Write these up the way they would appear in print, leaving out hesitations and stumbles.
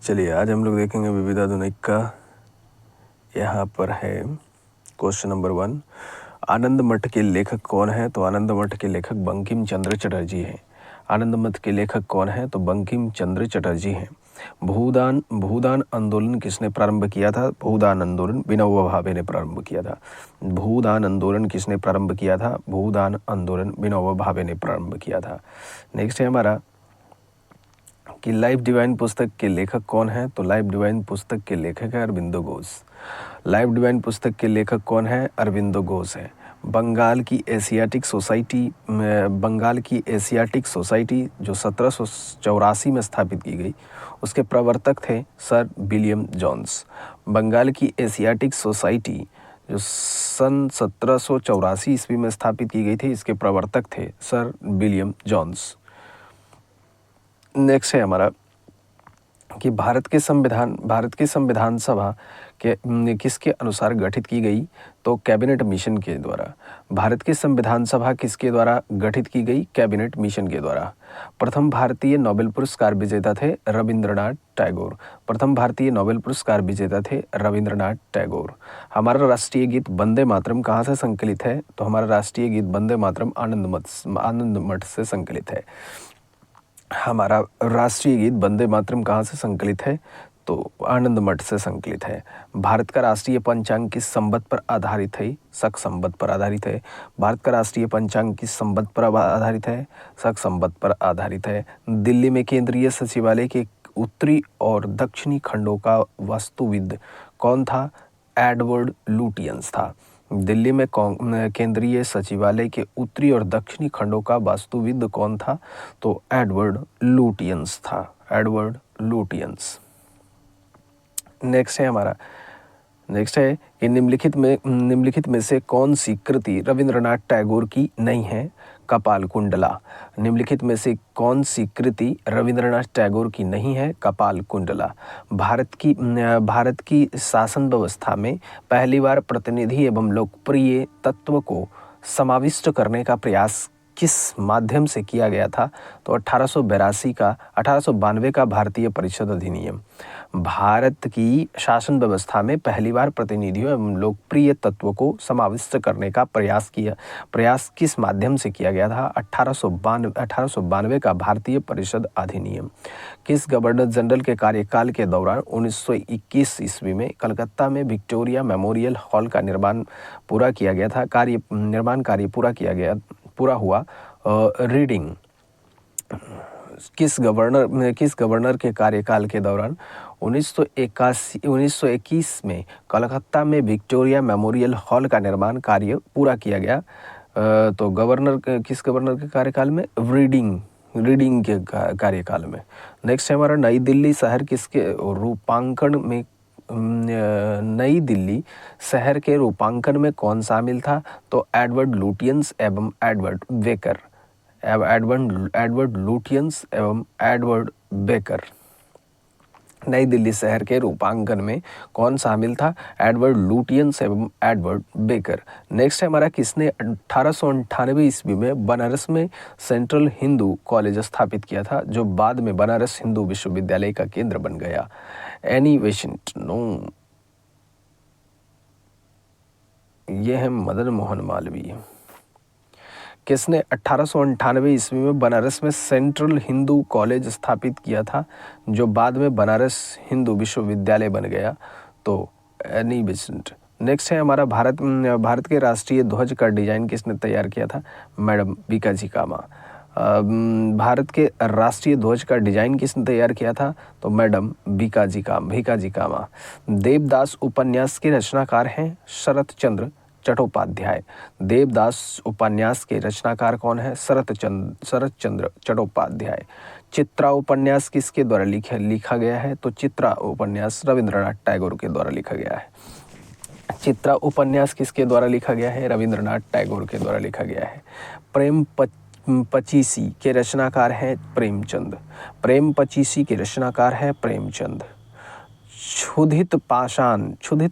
चलिए आज हम लोग देखेंगे विविधाधुनिक का। यहाँ पर है क्वेश्चन नंबर 1, आनंद मठ के लेखक कौन है? तो आनंद मठ के लेखक बंकिम चंद्र चटर्जी हैं। आनंद मठ के लेखक कौन है? तो बंकिम चंद्र चटर्जी हैं। भूदान आंदोलन किसने प्रारंभ किया था? भूदान आंदोलन विनोबा भावे ने प्रारंभ किया था। भूदान आंदोलन किसने प्रारंभ किया था? भूदान आंदोलन विनोबा भावे ने प्रारंभ किया था। नेक्स्ट है हमारा कि लाइफ डिवाइन पुस्तक के लेखक कौन है? तो लाइफ डिवाइन पुस्तक के लेखक है अरविंदो घोष। लाइफ डिवाइन पुस्तक के लेखक कौन है? अरविंदो घोष है। बंगाल की एशियाटिक सोसाइटी जो 1784 में स्थापित की गई, उसके प्रवर्तक थे सर विलियम जोन्स। बंगाल की एशियाटिक सोसाइटी जो सन 1784 ईस्वी में स्थापित की गई थी, इसके प्रवर्तक थे सर विलियम जोन्स। नेक्स्ट है हमारा कि भारत के संविधान सभा के किसके अनुसार गठित की गई? तो कैबिनेट मिशन के द्वारा। भारत की संविधान सभा किसके द्वारा गठित की गई? कैबिनेट मिशन के द्वारा। प्रथम भारतीय नोबेल पुरस्कार विजेता थे रविंद्रनाथ टैगोर। प्रथम भारतीय नोबेल पुरस्कार विजेता थे रविंद्रनाथ टैगोर। हमारा राष्ट्रीय गीत वंदे मातरम कहाँ से संकलित है? तो हमारा राष्ट्रीय गीत वंदे मातरम आनंद मठ से संकलित है। हमारा राष्ट्रीय गीत वंदे मातरम कहाँ से संकलित है? तो आनंद मठ से संकलित है। भारत का राष्ट्रीय पंचांग किस संवत पर आधारित है? शक संवत पर आधारित है। भारत का राष्ट्रीय पंचांग किस संवत पर आधारित है? शक संवत पर आधारित है। दिल्ली में केंद्रीय सचिवालय के उत्तरी और दक्षिणी खंडों का वास्तुविद कौन था? एडवर्ड लुटियंस था। दिल्ली में केंद्रीय सचिवालय के उत्तरी और दक्षिणी खंडों का वास्तुविद कौन था? तो एडवर्ड लुटियंस था। Edward Lutyens. नेक्स्ट है कि निम्नलिखित में से कौन सी कृति रविंद्रनाथ टैगोर की नहीं है? कपाल कुंडला। निम्नलिखित में से कौन सी कृति रविंद्रनाथ टैगोर की नहीं है? कपाल कुंडला। भारत की शासन व्यवस्था में पहली बार प्रतिनिधि एवं लोकप्रिय तत्व को समाविष्ट करने का प्रयास किस माध्यम से किया गया था? तो 1892 का भारतीय परिषद अधिनियम। भारत की शासन व्यवस्था में पहली बार प्रतिनिधियों एवं लोकप्रिय तत्व को समाविष्ट करने का प्रयास किस माध्यम से किया गया था? 1892 का भारतीय परिषद अधिनियम। किस गवर्नर जनरल के कार्यकाल के दौरान 1921 ईस्वी में कलकत्ता में विक्टोरिया मेमोरियल हॉल का निर्माण पूरा किया गया था? निर्माण कार्य पूरा हुआ। रीडिंग। किस गवर्नर के कार्यकाल के दौरान 1921 में कलकत्ता में विक्टोरिया मेमोरियल हॉल का निर्माण कार्य पूरा किया गया? तो किस गवर्नर के कार्यकाल में? रीडिंग के कार्यकाल में। नेक्स्ट है हमारा नई दिल्ली शहर के रूपांकन में कौन शामिल था? तो एडवर्ड लुटियंस एवं एडवर्ड बेकर। एडवर्ड लुटियंस एवं एडवर्ड बेकर। नई दिल्ली शहर के रूपांकन में कौन शामिल था? एडवर्ड लुटियंस एवं एडवर्ड बेकर। नेक्स्ट है हमारा किसने 1898 ईस्वी में बनारस में सेंट्रल हिंदू कॉलेज स्थापित किया था, जो बाद में बनारस हिंदू विश्वविद्यालय का केंद्र बन गया? Annie Besant. नो, ये है मदन मोहन मालवीय। किसने 1898 ईस्वी में बनारस में सेंट्रल हिंदू कॉलेज स्थापित किया था, जो बाद में बनारस हिंदू विश्वविद्यालय बन गया? तो एनी बेसेंट। नेक्स्ट है हमारा भारत के राष्ट्रीय ध्वज का डिजाइन किसने तैयार किया था? मैडम बीकाजी कामा। भारत के राष्ट्रीय ध्वज का डिजाइन किसने तैयार किया था? तो मैडम बीकाजी कामा। देवदास उपन्यास के रचनाकार हैं शरत चंद्र चट्टोपाध्याय। देवदास उपन्यास के रचनाकार कौन है? शरत चंद्र चट्टोपाध्याय। चित्रा उपन्यास किसके द्वारा लिखा गया है? तो चित्रा उपन्यास रविंद्रनाथ टैगोर के द्वारा लिखा गया है। चित्रा उपन्यास किसके द्वारा लिखा गया है? रविंद्रनाथ टैगोर के द्वारा लिखा गया है। प्रेम पचीसी के रचनाकार हैं प्रेमचंद। प्रेम पचीसी के रचनाकार हैं प्रेमचंद। क्षुधित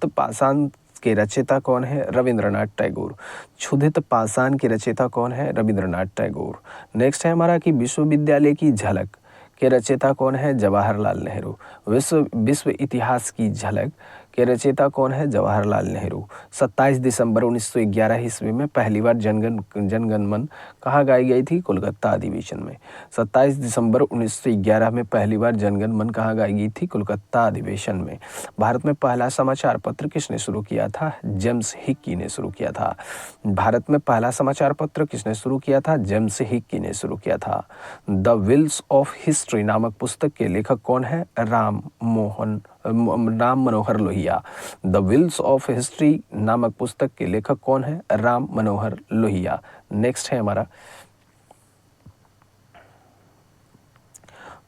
पाषाण के रचयिता कौन है? रविंद्रनाथ टैगोर। क्षुधित पाषाण के रचयिता कौन है? रविंद्रनाथ टैगोर। नेक्स्ट है हमारा कि विश्वविद्यालय की झलक के रचयिता कौन है? जवाहरलाल नेहरू। विश्व इतिहास की झलक के रचयिता कौन है? जवाहरलाल नेहरू। 27 दिसंबर 1911 ईस्वी में पहली बार जनगण मन कहाँ गाई गई थी? कोलकाता अधिवेशन में। 27 दिसंबर 1911 में पहली बार जनगण मन कहाँ गाई गई थी? कोलकाता अधिवेशन में। भारत में पहला समाचार पत्र किसने शुरू किया था? जेम्स हिक्की ने शुरू किया था। भारत में पहला समाचार पत्र किसने शुरू किया था? जेम्स हिक्की ने शुरू किया था। द व्हील्स ऑफ हिस्ट्री नामक पुस्तक के लेखक कौन है? Ram Manohar Lohia. The wheels of history नामक पुस्तक के लेखक कौन है? राम मनोहर लोहिया। नेक्स्ट है हमारा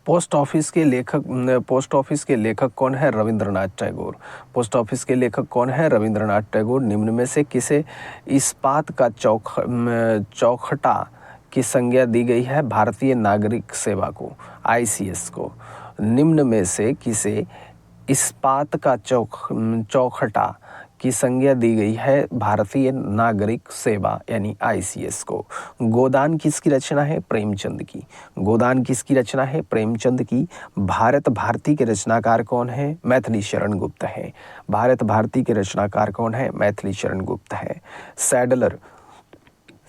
पोस्ट ऑफिस के लेखक कौन है? रविंद्रनाथ टैगोर। पोस्ट ऑफिस के लेखक कौन है? रविंद्रनाथ टैगोर। निम्न में से किसे इस्पात का चौखटा की संज्ञा दी गई है? भारतीय नागरिक सेवा को, ICS को। निम्न में से किसे इस्पात का चौखटा की संज्ञा दी गई है? भारतीय नागरिक सेवा यानी ICS को। गोदान किसकी रचना है? प्रेमचंद की। गोदान किसकी रचना है? प्रेमचंद की। भारत भारती के रचनाकार कौन है? मैथिली शरण गुप्त है। भारत भारती के रचनाकार कौन है? मैथिली शरण गुप्त है।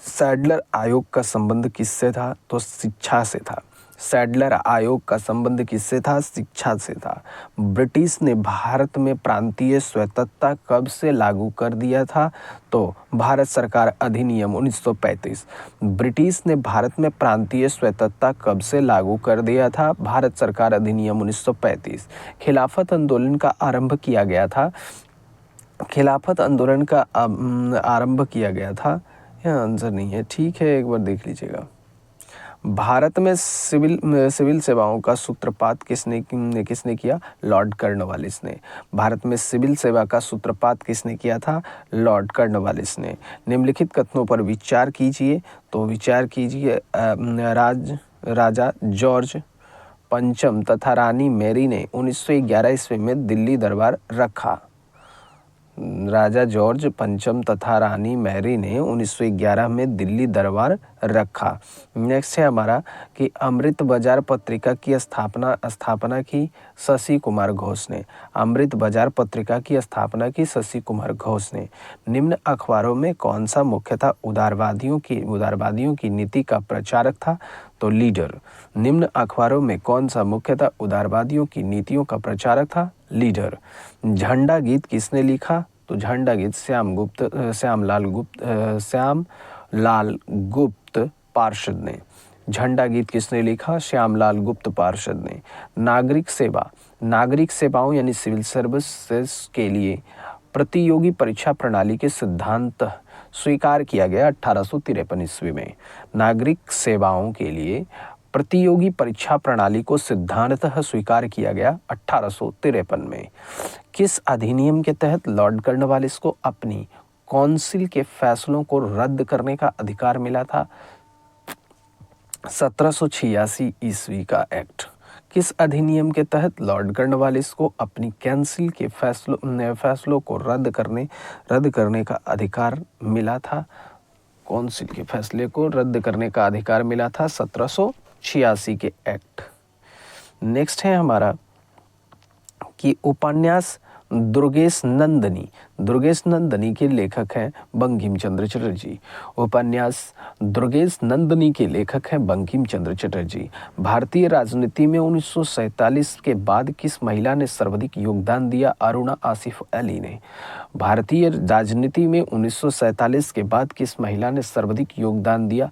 सैडलर आयोग का संबंध किससे था? तो शिक्षा से था। सैडलर आयोग का संबंध किससे था? शिक्षा से था। ब्रिटिश ने भारत में प्रांतीय स्वायत्तता कब से लागू कर दिया था? तो भारत सरकार अधिनियम 1935। ब्रिटिश ने भारत में प्रांतीय स्वायत्तता कब से लागू कर दिया था? भारत सरकार अधिनियम 1935। खिलाफत आंदोलन का आरंभ किया गया था। खिलाफत आंदोलन का आरंभ किया गया था। यह आंसर नहीं है, ठीक है, एक बार देख लीजिएगा। भारत में सिविल सेवाओं का सूत्रपात किसने किया? लॉर्ड कॉर्नवालिस ने। भारत में सिविल सेवा का सूत्रपात किसने किया था? लॉर्ड कॉर्नवालिस ने। निम्नलिखित कथनों पर विचार कीजिए। तो विचार कीजिए, राजा जॉर्ज पंचम तथा रानी मैरी ने 1911 ईस्वी में दिल्ली दरबार रखा। राजा जॉर्ज पंचम तथा रानी मैरी ने 1911 में दिल्ली दरबार रखा। नेक्स्ट है हमारा कि अमृत बाजार पत्रिका की स्थापना की शशि कुमार घोष ने। अमृत बाजार पत्रिका की स्थापना की शशि कुमार घोष ने। निम्न अखबारों में कौन सा मुख्यतः उदारवादियों की नीति का प्रचारक था? तो लीडर। निम्न अखबारों में कौन सा मुख्यतः उदारवादियों की नीतियों का प्रचारक था? लीडर। झंडा गीत किसने लिखा? तो झंडा गीत श्यामलाल गुप्त पार्षद ने। झंडा गीत किसने लिखा? श्यामलाल गुप्त पार्षद ने। नागरिक सेवाओं यानी सिविल सर्विसेज के लिए प्रतियोगी परीक्षा प्रणाली के सिद्धांत स्वीकार किया गया 1853 ईस्वी में। नागरिक सेवाओं के लिए प्रतियोगी परीक्षा प्रणाली को सिद्धांततः स्वीकार किया गया 1853 में। किस अधिनियम के तहत लॉर्ड कॉर्नवालिस को अपनी काउंसिल के फैसलों को रद्द करने का अधिकार मिला था? 1786 ईस्वी का एक्ट। किस अधिनियम के तहत लॉर्ड कॉर्नवालिस को अपनी काउंसिल के फैसलों को रद्द करने का अधिकार मिला था? काउंसिल के फैसले को रद्द करने का अधिकार मिला था 1786 के एक्ट। नेक्स्ट है हमारा कि उपन्यास दुर्गेश नंदनी के लेखक हैं बंकिम चंद्र चटर्जी। उपन्यास दुर्गेश नंदनी के लेखक हैं बंकिम चंद्र चटर्जी। भारतीय राजनीति में 1947 के बाद किस महिला ने सर्वाधिक योगदान दिया? अरुणा आसिफ अली ने। भारतीय राजनीति में 1947 के बाद किस महिला ने सर्वाधिक योगदान दिया?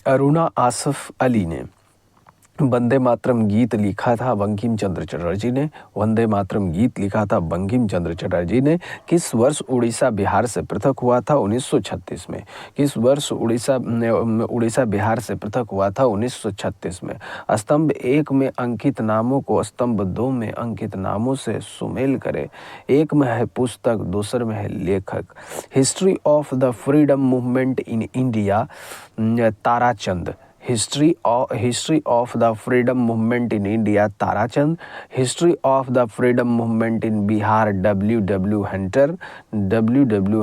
अरुणा आसिफ अली ने। वंदे मातरम गीत लिखा था बंकिम चंद्र चटर्जी ने। वंदे मातरम गीत लिखा था बंकिम चंद्र चटर्जी ने। किस वर्ष उड़ीसा बिहार से पृथक हुआ था? 1936 में। किस वर्ष उड़ीसा बिहार से पृथक हुआ था? 1936 में। स्तंभ 1 में अंकित नामों को स्तंभ 2 में अंकित नामों से सुमेल करे। एक में है पुस्तक, दूसरे में है लेखक। History of the freedom movement in India, Tarachand. History of the freedom movement in India, Tarachand. History of the freedom movement in Bihar, W.W.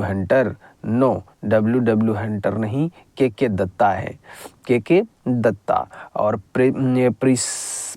Hunter. No, W Hunter नहीं, के दत्ता है, के दत्ता। और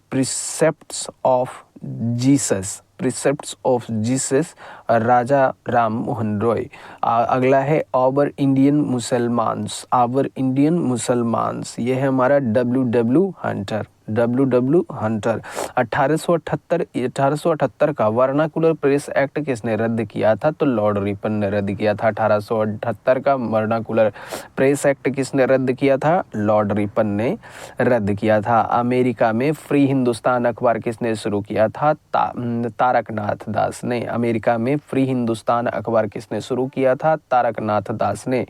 precepts of Jesus, precepts of Jesus Raja Ram Mohan Roy. अगला है our Indian Musalmans, our Indian Musalmans, ये है हमारा W Hunter, W Hunter. 1878 का vernacular press act किसने रद्द किया था? तो लॉर्ड रिपन ने रद्द किया था। 1878 का वर्नाकुलर प्रेस एक्ट किसने रद्द किया था? लॉर्ड रिपन ने रद्द किया था। अमेरिका में फ्री हिंदुस्तान अखबार किसने शुरू किया था? तारकनाथ दास ने। अमेरिका में फ्री हिंदुस्तान अखबार किसने शुरू किया था? तारकनाथ दास ने।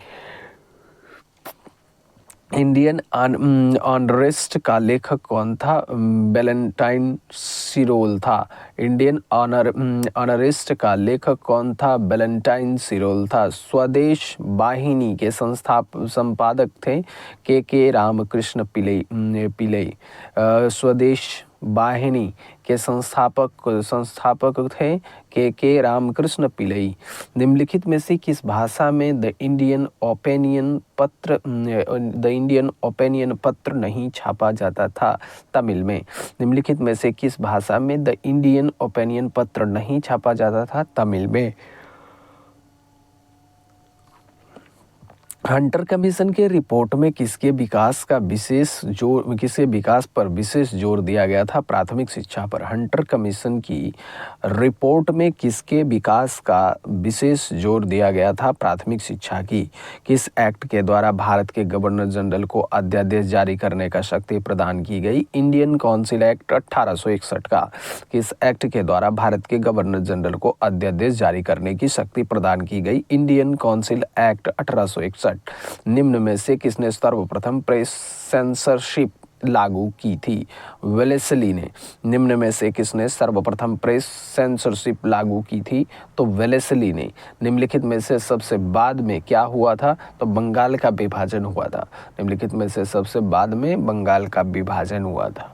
इंडियन ऑनरेस्ट का लेखक कौन था? वैलेंटाइन सिरोल था। इंडियन ऑनरेस्ट का लेखक कौन था? वैलेंटाइन सिरोल था। स्वदेश वाहिनी के संपादक थे के रामकृष्ण पिल्लई। स्वदेश वाहिनी के संस्थापक थे के रामकृष्ण पिल्लई। निम्नलिखित में से किस भाषा में द इंडियन ओपिनियन पत्र नहीं छापा जाता था? तमिल में। निम्नलिखित में से किस भाषा में द इंडियन ओपिनियन पत्र नहीं छापा जाता था? तमिल में। हंटर कमीशन के रिपोर्ट में किसके विकास पर विशेष जोर दिया गया था? प्राथमिक शिक्षा पर। हंटर कमीशन की रिपोर्ट में किसके विकास का विशेष जोर दिया गया था? प्राथमिक शिक्षा की। किस एक्ट के द्वारा भारत के गवर्नर जनरल को अध्यादेश जारी करने का शक्ति प्रदान की गई? इंडियन काउंसिल एक्ट 1861 का। किस एक्ट के द्वारा भारत के गवर्नर जनरल को अध्यादेश जारी करने की शक्ति प्रदान की गई? Indian council act 1861। निम्न में से किसने सर्वप्रथम प्रेस सेंसरशिप लागू की थी? वेलेस्ली ने। निम्न में से किसने सर्वप्रथम प्रेस सेंसरशिप लागू की थी? तो वेलेस्ली ने। निम्नलिखित में से सबसे बाद में क्या हुआ था? तो बंगाल का विभाजन हुआ था। निम्नलिखित में से सबसे बाद में बंगाल का विभाजन हुआ था।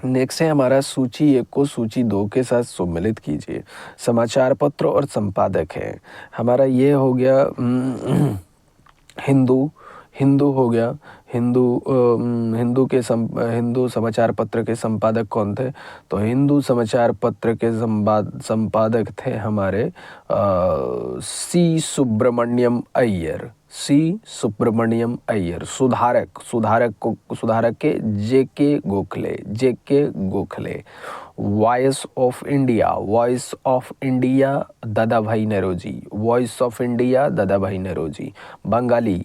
नेक्स्ट है हमारा सूची 1 को सूची 2 के साथ सम्मिलित कीजिए। समाचार पत्र और संपादक है हमारा, ये हो गया हिंदू हो गया। हिंदू समाचार पत्र के संपादक कौन थे? तो हिंदू समाचार पत्र के संपादक थे हमारे सी सुब्रमण्यम अय्यर। सुधारक के जेके गोखले। वॉइस ऑफ इंडिया दादा भाई नौरोजी। बंगाली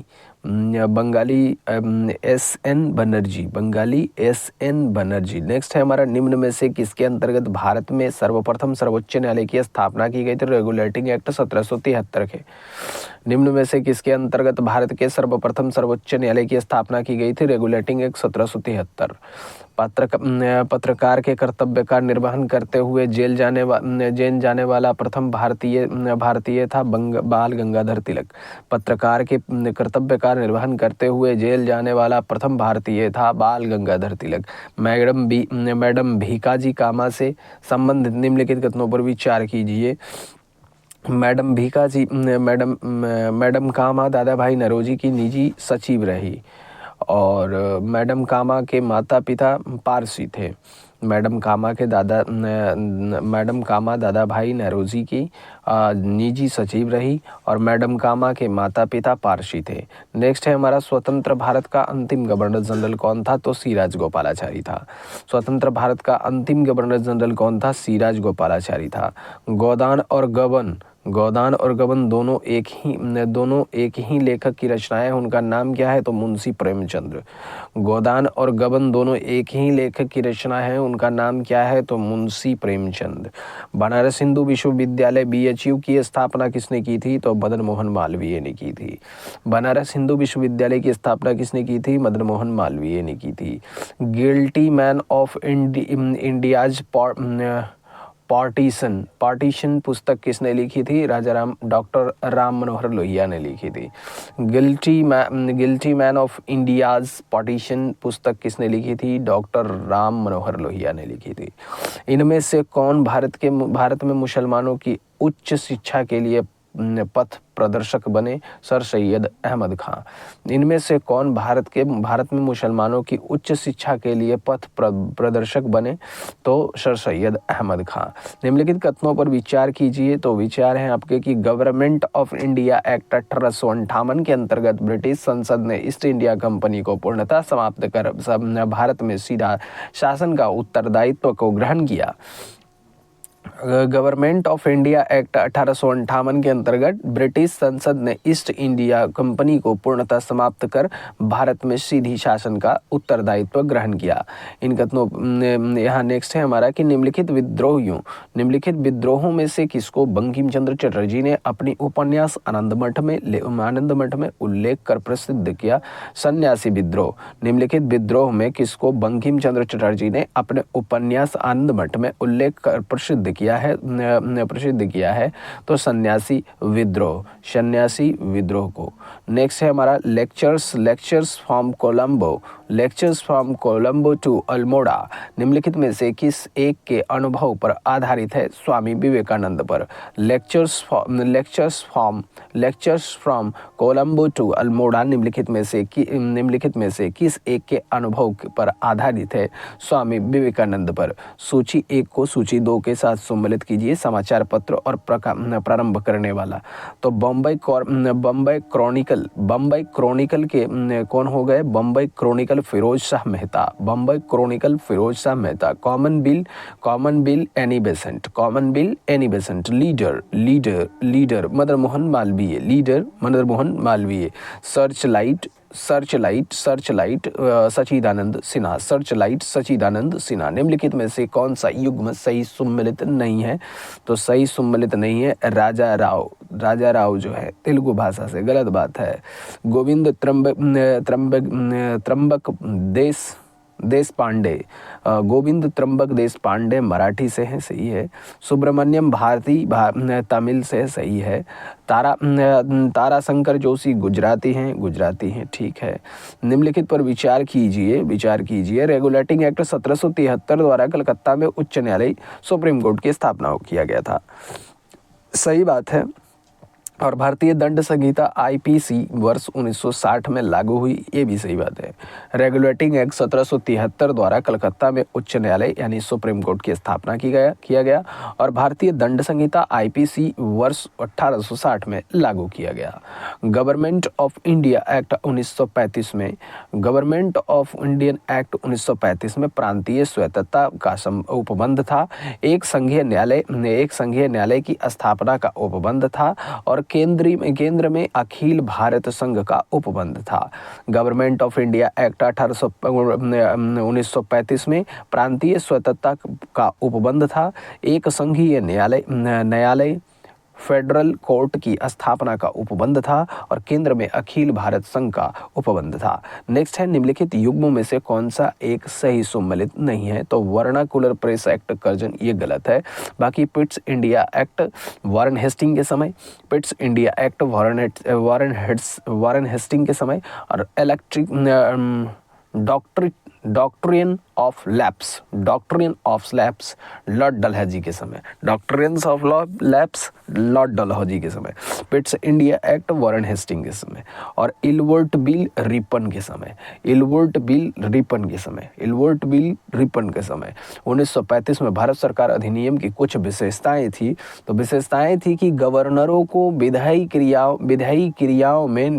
एस.एन. बनर्जी। नेक्स्ट है हमारा, निम्न में से किसके अंतर्गत भारत में सर्वप्रथम सर्वोच्च न्यायालय की स्थापना की गई थी? रेगुलेटिंग एक्ट 1773 के। निम्न में से किसके अंतर्गत भारत के सर्वप्रथम सर्वोच्च न्यायालय की स्थापना की गई थी? Regulating act 1773। पत्रकार के कर्तव्य का निर्वहन करते हुए जेल जाने वाला प्रथम भारतीय था बाल गंगाधर तिलक। पत्रकार के कर्तव्य का निर्वहन करते हुए जेल जाने वाला प्रथम भारतीय था बाल गंगाधर तिलक। मैडम भीकाजी कामा से संबंधित निम्नलिखित कथनों पर विचार कीजिए। मैडम कामा दादा भाई नौरोजी की निजी सचिव रही और मैडम कामा के माता पिता पारसी थे। मैडम कामा दादा भाई नौरोजी की निजी सचिव रही और मैडम कामा के माता पिता पारसी थे। नेक्स्ट है हमारा, स्वतंत्र भारत का अंतिम गवर्नर जनरल कौन था? तो सी राजगोपालाचारी था। स्वतंत्र भारत का अंतिम गवर्नर जनरल कौन था? सी राजगोपालाचारी था। गोदान और गबन दोनों एक ही लेखक की रचनाएं हैं, उनका नाम क्या है? तो मुंशी प्रेमचंद्र। गोदान और गबन दोनों एक ही लेखक की रचना है, उनका नाम क्या है? तो मुंशी प्रेमचंद। बनारस हिंदू विश्वविद्यालय BHU की स्थापना किसने की थी? तो मदन मोहन मालवीय ने की थी। बनारस हिंदू विश्वविद्यालय की स्थापना किसने की थी? मदन मोहन मालवीय ने की थी। Guilty man of India's partition पुस्तक किसने लिखी थी? डॉक्टर राम मनोहर लोहिया ने लिखी थी। Guilty man of India's partition पुस्तक किसने लिखी थी? डॉक्टर राम मनोहर लोहिया ने लिखी थी। इनमें से कौन भारत में मुसलमानों की उच्च शिक्षा के लिए पथ प्रदर्शक बने? सर सैयद अहमद खां। इनमें से कौन भारत में मुसलमानों की उच्च शिक्षा के लिए पथ प्रदर्शक बने? तो सर सैयद अहमद खां। निम्नलिखित कथनों पर विचार कीजिए। तो विचार है आपके कि गवर्नमेंट ऑफ इंडिया एक्ट 1858 के अंतर्गत ब्रिटिश संसद ने ईस्ट इंडिया कंपनी को पूर्णतः समाप्त कर भारत में सीधा शासन का उत्तरदायित्व को ग्रहण किया। गवर्नमेंट ऑफ इंडिया एक्ट 1858 के अंतर्गत ब्रिटिश संसद ने ईस्ट इंडिया कंपनी को पूर्णतः समाप्त कर भारत में सीधी शासन का उत्तरदायित्व ग्रहण किया। इन कथनों यहाँ नेक्स्ट है हमारा कि निम्नलिखित विद्रोहों में से किसको बंकिम चंद्र चटर्जी ने अपनी उपन्यास आनंद मठ में उल्लेख कर प्रसिद्ध किया? सन्यासी विद्रोह। निम्नलिखित विद्रोह में किसको बंकिम चंद्र चटर्जी ने अपने उपन्यास आनंद मठ में उल्लेख कर प्रसिद्ध किया है? तो सन्यासी विद्रोह को। नेक्स्ट है हमारा lectures from Colombo to Almora निम्नलिखित में से किस एक के अनुभव पर आधारित है? स्वामी विवेकानंद पर। Lectures from Colombo to Almora निम्नलिखित में से किस एक के अनुभव पर आधारित है? स्वामी विवेकानंद पर। सूची 1 को सूची 2 के साथ सम्मिलित कीजिए। समाचार पत्र और प्रारंभ करने वाला। तो बम्बई क्रॉनिकल के कौन हो गए? Bombay chronicle Firoz Shah Mehta. Commonweal Annie Besant. Leader Madan Mohan Malaviya. Searchlight Sachchidananda Sinha. निम्नलिखित में से कौन सा युग्म सही सम्मिलित नहीं है? तो सही सम्मिलित नहीं है राजा राव जो है तेलुगु भाषा से, गलत बात है। गोविंद त्रंबक देश पांडे मराठी से है, सही है। सुब्रमण्यम भारती तमिल से, सही है। ताराशंकर जोशी गुजराती हैं, ठीक है। निम्नलिखित पर विचार कीजिए। रेगुलेटिंग एक्ट 1773 द्वारा कलकत्ता में उच्च न्यायालय सुप्रीम कोर्ट की स्थापना किया गया था, सही बात है। और भारतीय दंड संहिता आईपीसी वर्ष 1960 में लागू हुई, ये भी सही बात है। रेगुलेटिंग एक्ट 1773 द्वारा कलकत्ता में उच्च न्यायालय यानी सुप्रीम कोर्ट की स्थापना किया गया और भारतीय दंड संहिता आईपीसी वर्ष 1860 में लागू किया गया। गवर्नमेंट ऑफ इंडिया एक्ट 1935 में प्रांतीय स्वायत्तता का उपबंध था। एक संघीय न्यायालय की स्थापना का उपबंध था और केंद्र में अखिल भारत संघ का उपबंध था। गवर्नमेंट ऑफ इंडिया एक्ट 1935 में प्रांतीय स्वायत्तता का उपबंध था। एक संघीय न्यायालय फेडरल कोर्ट की स्थापना का उपबंध था और केंद्र में अखिल भारत संघ का उपबंध था। नेक्स्ट है निम्नलिखित युग्मों में से कौन सा एक सही सम्मिलित नहीं है? तो वर्नाकुलर प्रेस एक्ट कर्जन, ये गलत है। बाकी Pitt's India Act Warren Hasting के समय, Pitt's India Act Warren Hasting के समय और electric doctrine of lapse Lord Dalhousie के समय, Pitt's India Act Warren Hasting के समय और इल्वर्ट बिल रिपन के समय 1935 में भारत सरकार अधिनियम की कुछ विशेषताएं थी। तो विशेषताएं थी कि गवर्नरों को विधायी क्रियाओं में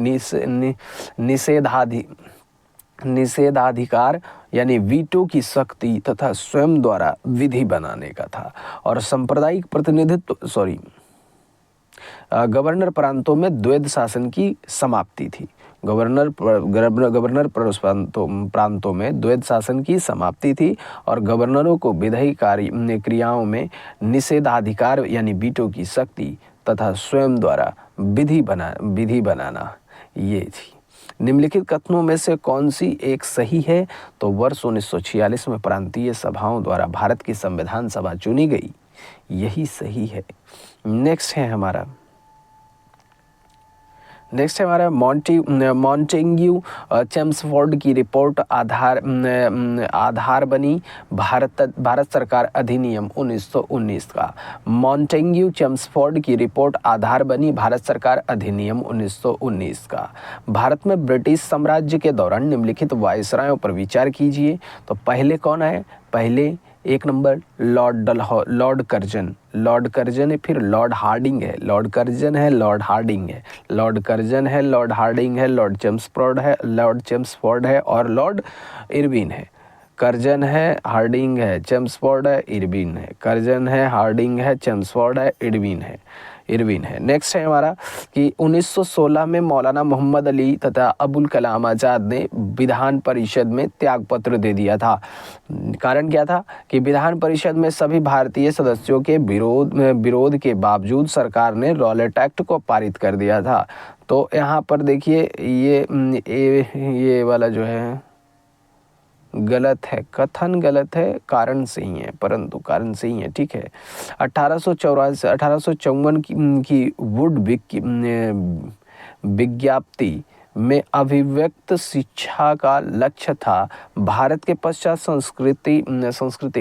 निषेधाधिकार यानी वीटो की शक्ति तथा स्वयं द्वारा विधि बनाने का था और सांप्रदायिक प्रतिनिधित्व गवर्नर प्रांतों में द्वैध शासन की समाप्ति थी। गवर्नर प्रांतों में द्वैध शासन की समाप्ति थी और गवर्नरों को विधायी क्रियाओं में निषेधाधिकार यानी वीटो की शक्ति तथा स्वयं द्वारा विधि बनाना ये थी। निम्नलिखित कथनों में से कौन सी एक सही है? तो वर्ष 1946 में प्रांतीय सभाओं द्वारा भारत की संविधान सभा चुनी गई, यही सही है। नेक्स्ट है हमारा नेक्स्ट है हमारा मॉन्टेग्यू चेम्सफोर्ड की रिपोर्ट आधार बनी भारत सरकार अधिनियम 1919 का। मॉन्टेग्यू चेम्सफोर्ड की रिपोर्ट आधार बनी भारत सरकार अधिनियम 1919 का। भारत में ब्रिटिश साम्राज्य के दौरान निम्नलिखित वायसरायों पर विचार कीजिए। तो पहले कौन है? पहले एक नंबर लॉर्ड कर्जन है, फिर लॉर्ड हार्डिंग है, लॉर्ड कर्जन है, लॉर्ड हार्डिंग है, लॉर्ड कर्जन है, लॉर्ड हार्डिंग है, लॉर्ड चेम्सफोर्ड है और लॉर्ड इरविन है। कर्जन है, हार्डिंग है, चेम्सफोर्ड है, इरविन है। कर्जन है, हार्डिंग है, चेम्सफोर्ड है, इरविन है। नेक्स्ट है हमारा कि 1916 में मौलाना मोहम्मद अली तथा अबुल कलाम आज़ाद ने विधान परिषद में त्यागपत्र दे दिया था। कारण क्या था? कि विधान परिषद में सभी भारतीय सदस्यों के विरोध के बावजूद सरकार ने रॉलेट एक्ट को पारित कर दिया था। तो यहाँ पर देखिए ये वाला जो है गलत है, कथन गलत है, कारण सही है, परंतु कारण सही है, ठीक है। 1854 की वुडविक की विज्ञप्ति में अभिव्यक्त शिक्षा का लक्ष्य था भारत के पश्चात संस्कृति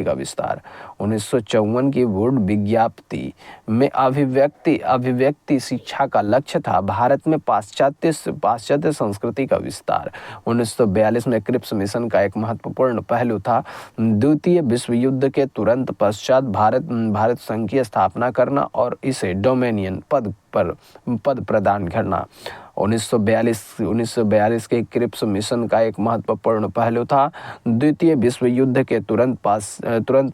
का विस्तार। 1954 की वुड विज्ञप्ति में अभिव्यक्ति शिक्षा का लक्ष्य था भारत में पाश्चात्य संस्कृति का विस्तार। 1942 में क्रिप्स मिशन का एक महत्वपूर्ण पहलू था द्वितीय विश्व युद्ध के तुरंत पश्चात भारत संघ की स्थापना करना और इसे डोमिनियन पद प्रदान करना। 1942 के क्रिप्स मिशन का एक महत्वपूर्ण पहलू था द्वितीय विश्व युद्ध के तुरंत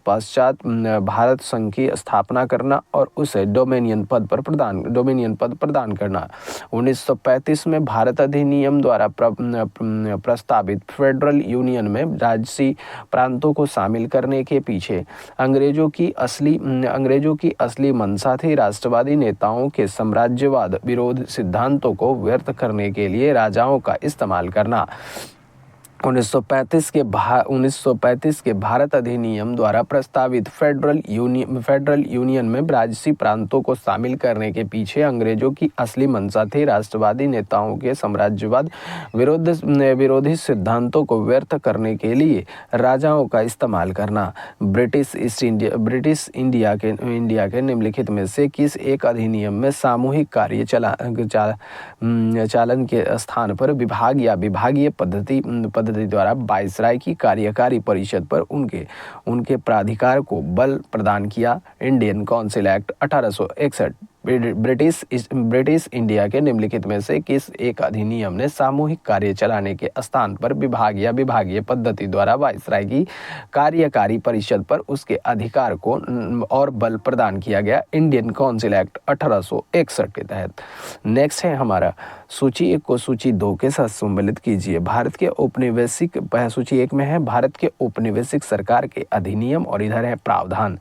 पश्चात भारत संघ की स्थापना करना और उसे डोमिनियन पद प्रदान करना। 1935 में भारत अधिनियम द्वारा प्रस्तावित फेडरल यूनियन में राजसी प्रांतों को शामिल करने के पीछे अंग्रेजों की असली मंशा थी राष्ट्रवादी नेताओं के साम्राज्यवाद विरोध सिद्धांतों को व्यर्थ करने के लिए राजाओं का इस्तेमाल करना। 1935 के भारत अधिनियम द्वारा प्रस्तावित फेडरल यूनियन में राजसी प्रांतों को शामिल करने के पीछे अंग्रेजों की असली मंशा थी राष्ट्रवादी नेताओं के साम्राज्यवाद विरोधी सिद्धांतों को व्यर्थ करने के लिए राजाओं का इस्तेमाल करना। ब्रिटिश इंडिया के निम्नलिखित में से किस एक अधिनियम में सामूहिक कार्य चालन के स्थान पर विभाग या विभागीय पद्धति द्वारा वायसराय की कार्यकारी परिषद पर उनके प्राधिकार को बल प्रदान किया? Indian council act 1861। British India के निम्नलिखित में से किस एक अधिनियम ने सामूहिक कार्य चलाने के स्थान पर विभाग या विभागीय पद्धति द्वारा वायसराय की कार्यकारी परिषद पर उसके अधिकार को और बल प्रदान किया गया? इंडियन काउंसिल एक्ट 1861 के तहत। नेक्स्ट है हमारा सूची 1 को सूची 2 के साथ सम्मिलित कीजिए। भारत के औपनिवेशिक सूची 1 में है भारत के औपनिवेशिक सरकार के अधिनियम और इधर है प्रावधान।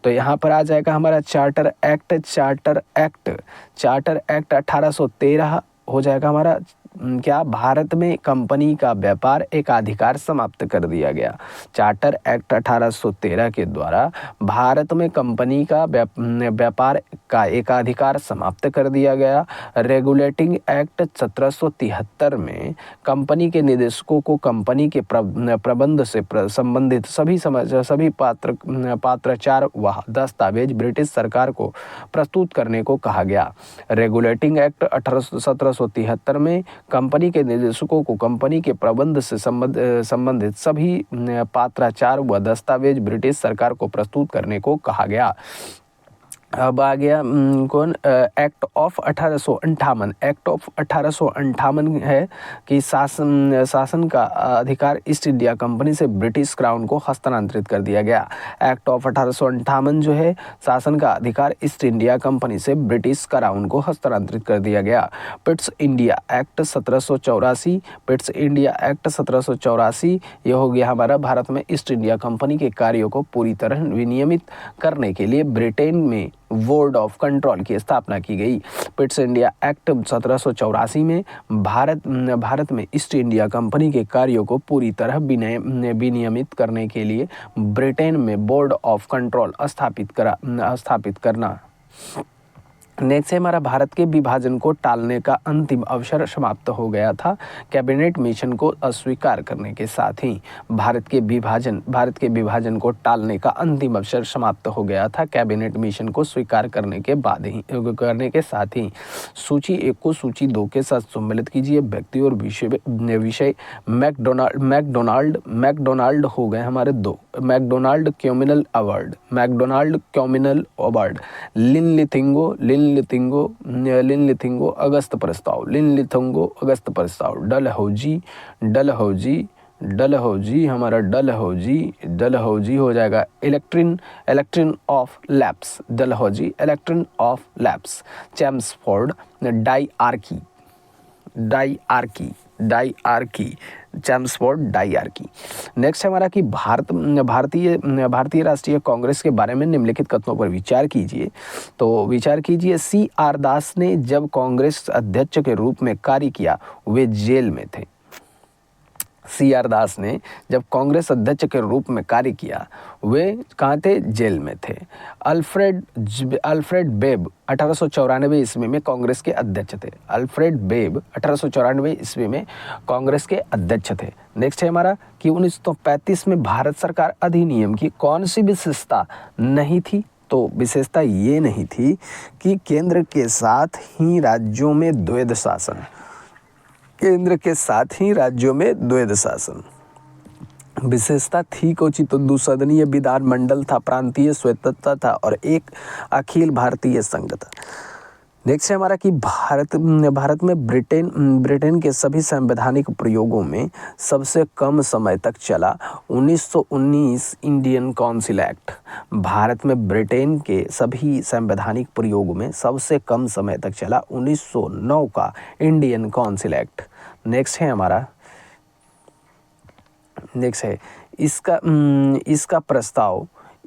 तो यहाँ पर आ जाएगा हमारा चार्टर एक्ट 1813 हो जाएगा हमारा क्या? भारत में कंपनी का व्यापार एकाधिकार समाप्त कर दिया गया। चार्टर एक्ट 1813 के द्वारा भारत में कंपनी का व्यापार का एकाधिकार समाप्त कर दिया गया। रेगुलेटिंग एक्ट 1773 में कंपनी के निदेशकों को कंपनी के प्रबंध से संबंधित सभी पत्राचार व दस्तावेज ब्रिटिश सरकार को प्रस्तुत करने को कहा गया। रेगुलेटिंग एक्ट 1773 में कंपनी के निदेशकों को कंपनी के प्रबंध से संबंधित सभी पत्राचार व दस्तावेज ब्रिटिश सरकार को प्रस्तुत करने को कहा गया। अब आ गया एक्ट ऑफ 1858। एक्ट ऑफ 1858 है कि शासन का अधिकार ईस्ट इंडिया कंपनी से ब्रिटिश क्राउन को हस्तांतरित कर दिया गया। एक्ट ऑफ 1858 जो है शासन का अधिकार ईस्ट इंडिया कंपनी से ब्रिटिश क्राउन को हस्तांतरित कर दिया गया। पिट्स इंडिया एक्ट 1784 ये हो गया हमारा भारत में ईस्ट इंडिया कंपनी के कार्यों को पूरी तरह विनियमित करने के लिए ब्रिटेन में बोर्ड ऑफ कंट्रोल की स्थापना की गई। पिट्स इंडिया एक्ट 1784 में भारत में ईस्ट इंडिया कंपनी के कार्यों को पूरी तरह विनियमित करने के लिए ब्रिटेन में बोर्ड ऑफ कंट्रोल स्थापित करना। नेक्स्ट है हमारा भारत के विभाजन को टालने का अंतिम अवसर समाप्त हो गया था। कैबिनेट मिशन को अस्वीकार करने के साथ ही भारत के विभाजन को टालने का अंतिम अवसर समाप्त हो गया था। कैबिनेट मिशन को स्वीकार करने के साथ ही सूची 1 को सूची 2 के साथ सम्मिलित कीजिए। व्यक्ति और विषय मैकडोनाल्ड हो गए हमारे 2। मैकडोनाल्ड कम्युनल अवार्ड, लिनलिथिंगो अगस्त प्रस्ताव, डलहौजी हो जाएगा doctrine of lapse, Chelmsford diarchy, Chelmsford diarchy. Next है हमारा कि भारतीय राष्ट्रीय कांग्रेस के बारे में निम्नलिखित कथनों पर विचार कीजिए। तो विचार कीजिए, CR दास ने जब कांग्रेस अध्यक्ष के रूप में कार्य किया वे जेल में थे। CR दास ने जब कांग्रेस अध्यक्ष के रूप में कार्य किया वे कहाँ थे? जेल में थे। अल्फ्रेड बेब 1894 ईस्वी में कांग्रेस के अध्यक्ष थे। अल्फ्रेड बेब 1894 ईस्वी में कांग्रेस के अध्यक्ष थे। नेक्स्ट है हमारा कि 1935 में भारत सरकार अधिनियम की कौन सी विशेषता नहीं थी? तो विशेषता ये नहीं थी कि केंद्र के साथ ही राज्यों में द्वैध शासन। विशेषता थी कोची? तो दुसदनीय विधानमंडल था, प्रांतीय स्वतंत्रता था और एक अखिल भारतीय संघ था। नेक्स्ट है हमारा कि भारत में ब्रिटेन के सभी संवैधानिक प्रयोगों में सबसे कम समय तक चला 1919 इंडियन काउंसिल एक्ट। भारत में ब्रिटेन के सभी संवैधानिक प्रयोगों में सबसे कम समय तक चला 1909 का इंडियन काउंसिल एक्ट। नेक्स्ट है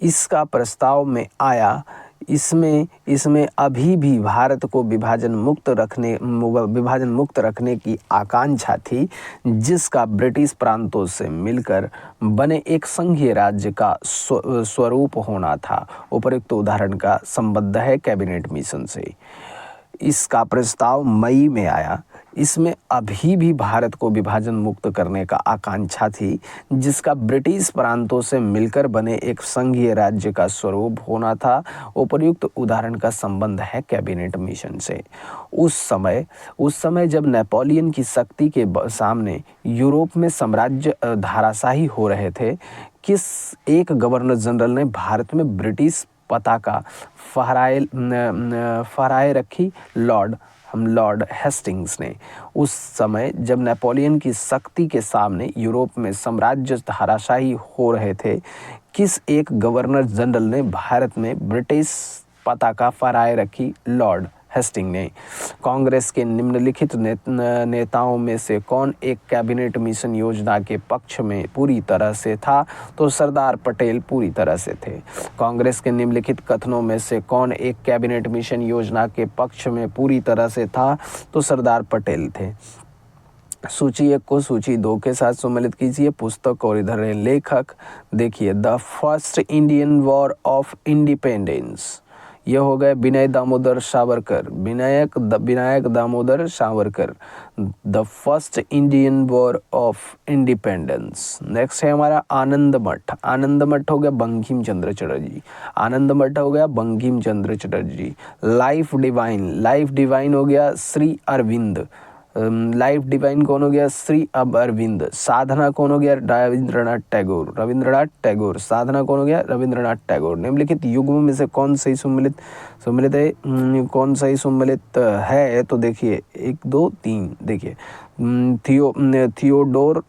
इसका प्रस्ताव में आया। इसमें अभी भी भारत को विभाजन मुक्त रखने की आकांक्षा थी, जिसका ब्रिटिश प्रांतों से मिलकर बने एक संघीय राज्य का स्वरूप होना था। उपरोक्त उदाहरण का संबंध है कैबिनेट मिशन से। इसका प्रस्ताव मई में आया। इसमें अभी भी भारत को विभाजन मुक्त करने का आकांक्षा थी, जिसका ब्रिटिश प्रांतों से मिलकर बने एक संघीय राज्य का स्वरूप होना था। उपर्युक्त उदाहरण का संबंध है कैबिनेट मिशन से। उस समय जब नेपोलियन की शक्ति के सामने यूरोप में साम्राज्य धराशायी हो रहे थे, किस एक गवर्नर जनरल ने भारत में ब्रिटिश पताका फहराए रखी? लॉर्ड हेस्टिंग्स ने। उस समय जब नेपोलियन की शक्ति के सामने यूरोप में साम्राज्य धराशायी हो रहे थे, किस एक गवर्नर जनरल ने भारत में ब्रिटिश पताका फहराए रखी? लॉर्ड हेस्टिंग ने। कांग्रेस के निम्नलिखित नेताओं में से कौन एक कैबिनेट मिशन योजना के पक्ष में पूरी तरह से था? तो सरदार पटेल पूरी तरह से थे। कांग्रेस के निम्नलिखित कथनों में से कौन एक कैबिनेट मिशन योजना के पक्ष में पूरी तरह से था? तो सरदार पटेल थे। सूची 1 को सूची 2 के साथ सम्मिलित कीजिए। पुस्तक और इधर है लेखक। देखिए, the first Indian war of independence, यह हो गए Vinayak Damodar Savarkar. The first Indian war of independence. Next है हमारा आनंद मठ हो गया बंकिम चंद्र चटर्जी। लाइफ डिवाइन हो गया श्री अरविंद। लाइफ डिवाइन कौन हो गया? श्री अरविंद। साधना कौन हो गया? रविंद्रनाथ टैगोर। साधना कौन हो गया? रविंद्रनाथ टैगोर। निम्नलिखित युग्म में से कौन सही सम्मिलित है? तो देखिए 1 2 3 देखिए, Theodore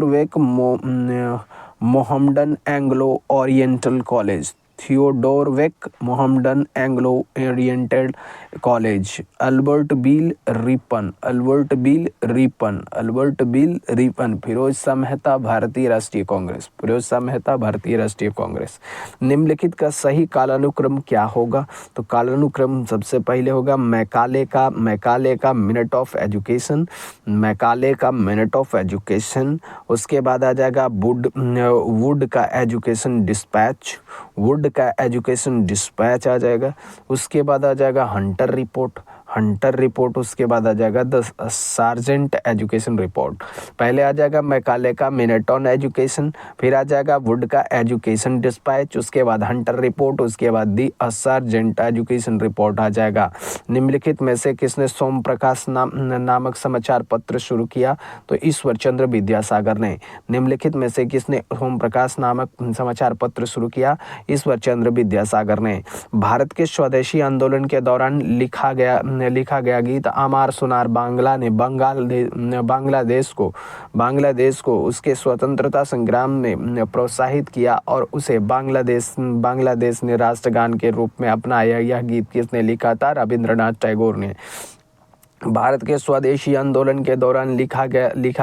Beck Mohammedan Anglo Oriental College. Albert bill Ripon. Firoz Shah Mehta भारतीय राष्ट्रीय कांग्रेस। निम्नलिखित का सही कालानुक्रम क्या होगा? तो कालानुक्रम सबसे पहले होगा मैकाले का मिनट ऑफ एजुकेशन। उसके बाद आ जाएगा वुड का एजुकेशन डिस्पैच। वुड का एजुकेशन डिस्पैच आ जाएगा। उसके बाद आ जाएगा हंटर रिपोर्ट। उसके बाद आ जाएगा द सार्जेंट एजुकेशन रिपोर्ट। पहले आ जाएगा मैकाले का मिनट ऑन एजुकेशन, फिर आ जाएगा वुड का एजुकेशन डिस्पैच, उसके बाद हंटर रिपोर्ट, उसके बाद दी सार्जेंट एजुकेशन रिपोर्ट आ जाएगा। निम्नलिखित में से किसने सोम प्रकाश नामक समाचार पत्र शुरू किया? तो ईश्वर चंद्र विद्यासागर ने। निम्नलिखित में से किसने सोम प्रकाश नामक समाचार पत्र शुरू किया? ईश्वर चंद्र विद्यासागर ने। भारत के स्वदेशी आंदोलन के दौरान लिखा गया गीत अमार सुनार बांग्ला ने बांग्लादेश को उसके स्वतंत्रता संग्राम में प्रोत्साहित किया और उसे बांग्लादेश ने राष्ट्रगान के रूप में अपनाया। यह गीत किसने लिखा था? रविंद्रनाथ टैगोर ने। भारत के स्वदेशी आंदोलन के दौरान लिखा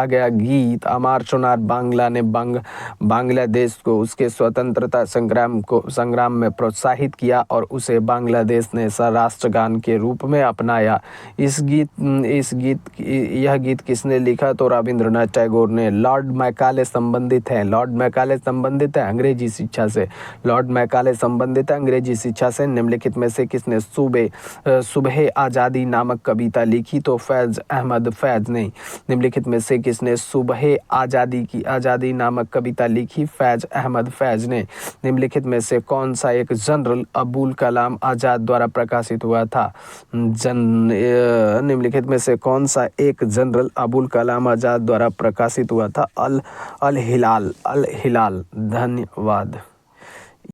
गया गीत अमार सुनार बांग्ला ने बांग्लादेश को उसके स्वतंत्रता संग्राम में प्रोत्साहित किया और उसे बांग्लादेश ने राष्ट्रगान के रूप में अपनाया। यह गीत किसने लिखा? तो रविंद्रनाथ टैगोर ने। लॉर्ड मैकाले संबंधित है अंग्रेजी शिक्षा से। निम्नलिखित में से किसने सुबह आज़ादी नामक कविता लिखी? तो फैज अहमद फैज ने। निम्नलिखित में से किसने सुबह आज़ादी नामक कविता लिखी? फैज अहमद फैज ने। निम्नलिखित में से कौन सा एक जनरल अबुल कलाम आज़ाद द्वारा प्रकाशित हुआ था? निम्नलिखित में से कौन सा एक जनरल अबुल कलाम आज़ाद द्वारा प्रकाशित हुआ था? अल हिलाल। धन्यवाद।